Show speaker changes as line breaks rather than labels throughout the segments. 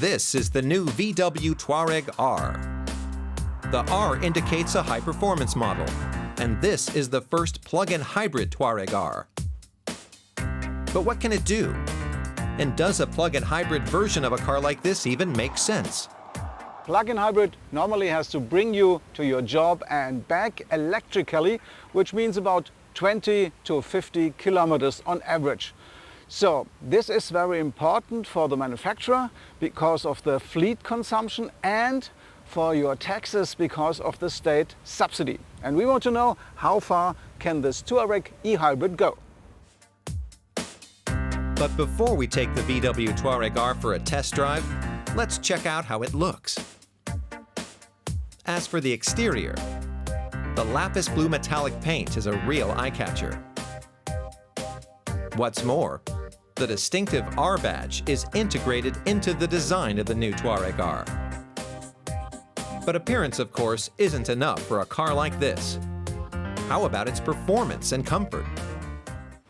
This is the new VW Touareg R. The R indicates a high-performance model, and this is the first plug-in hybrid Touareg R. But what can it do? And does a plug-in hybrid version of a car like this even make sense?
Plug-in hybrid normally has to bring you to your job and back electrically, which means about 20 to 50 kilometers on average. So this is very important for the manufacturer because of the fleet consumption and for your taxes because of the state subsidy. And we want to know how far can this Touareg e-hybrid go.
But before we take the VW Touareg R for a test drive, let's check out how it looks. As for the exterior, the lapis blue metallic paint is a real eye-catcher. What's more, the distinctive R badge is integrated into the design of the new Touareg R. But appearance, of course, isn't enough for a car like this. How about its performance and comfort?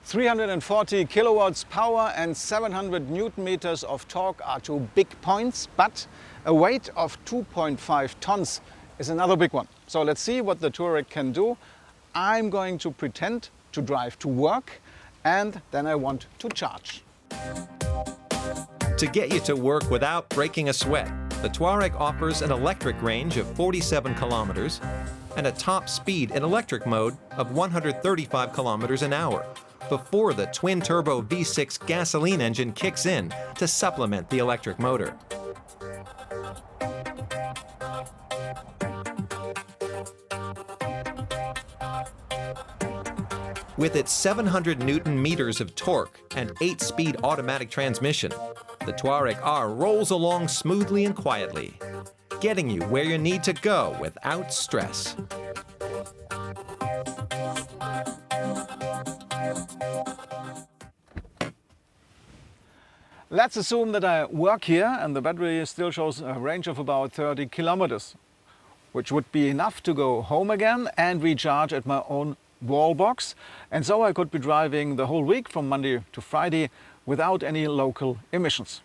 340 kilowatts power and 700 newton meters of torque are two big points, but a weight of 2.5 tons is another big one. So let's see what the Touareg can do. I'm going to pretend to drive to work, and then I want to charge.
To get you to work without breaking a sweat, the Touareg offers an electric range of 47 kilometers and a top speed in electric mode of 135 kilometers an hour before the twin-turbo V6 gasoline engine kicks in to supplement the electric motor. With its 700 Newton meters of torque and 8-speed automatic transmission, the Touareg R rolls along smoothly and quietly, getting you where you need to go without stress.
Let's assume that I work here and the battery still shows a range of about 30 kilometers, which would be enough to go home again and recharge at my own wall box, and so I could be driving the whole week from Monday to Friday without any local emissions.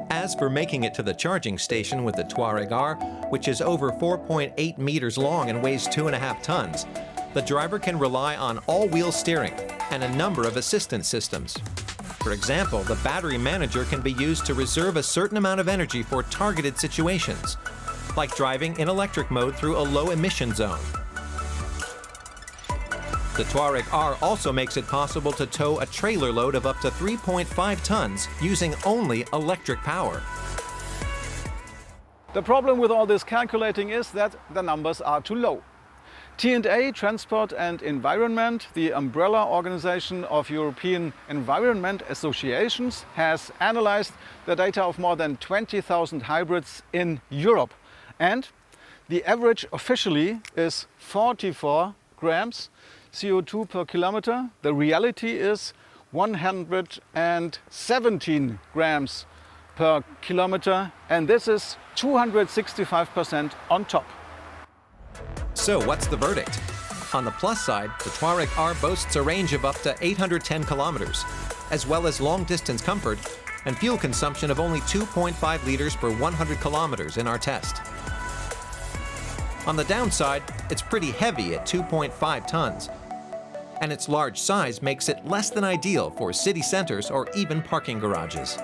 As for making it to the charging station with the Touareg R, which is over 4.8 meters long and weighs 2.5 tons, the driver can rely on all-wheel steering and a number of assistance systems. For example, the battery manager can be used to reserve a certain amount of energy for targeted situations, like driving in electric mode through a low-emission zone. The Touareg R also makes it possible to tow a trailer load of up to 3.5 tons using only electric power.
The problem with all this calculating is that the numbers are too low. T&A, Transport and Environment, the umbrella organization of European Environment Associations, has analyzed the data of more than 20,000 hybrids in Europe. And the average officially is 44 grams CO2 per kilometer. The reality is 117 grams per kilometer, and this is 265% on top.
So what's the verdict? On the plus side, the Touareg R boasts a range of up to 810 kilometers, as well as long-distance comfort and fuel consumption of only 2.5 liters per 100 kilometers in our test. On the downside, it's pretty heavy at 2.5 tons, and its large size makes it less than ideal for city centers or even parking garages.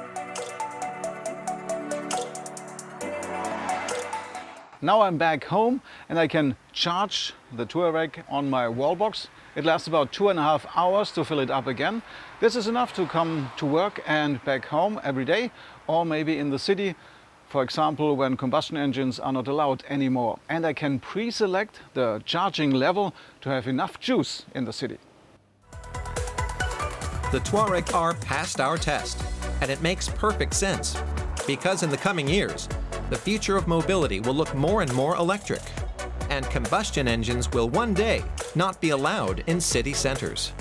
Now I'm back home and I can charge the Touareg on my wall box. It lasts about 2.5 hours to fill it up again. This is enough to come to work and back home every day, or maybe in the city, for example, when combustion engines are not allowed anymore. And I can pre-select the charging level to have enough juice in the city.
The Touareg R passed our test, and it makes perfect sense, because in the coming years, the future of mobility will look more and more electric, and combustion engines will one day not be allowed in city centers.